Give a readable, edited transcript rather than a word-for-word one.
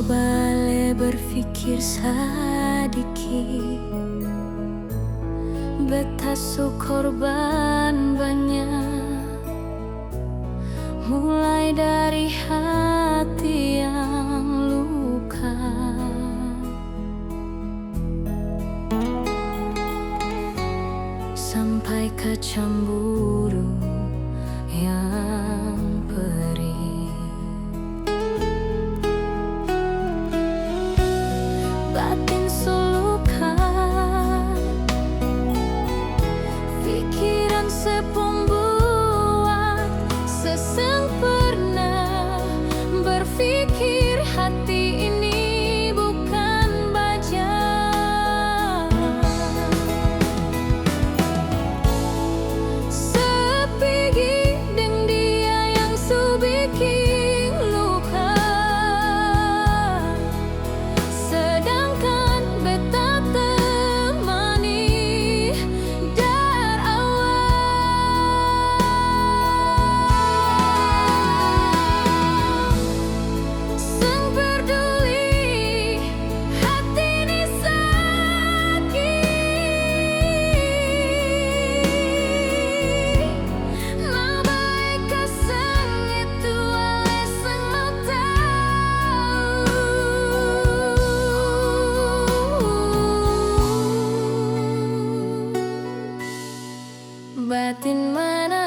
bale berpikir sedikit, betasu korban banyak, mulai dari hati yang luka sampai ke cemburu yang perih. Batin sulukan, pikiran sepembuat, seseng pernah berpikir hati ini bukan baja. Sepigi deng dia yang subiking luka, sedangkan beta temani dar awal. Seng peduli hati ini sakit, nabai kaseng itu ale seng mau tahu. Batin mana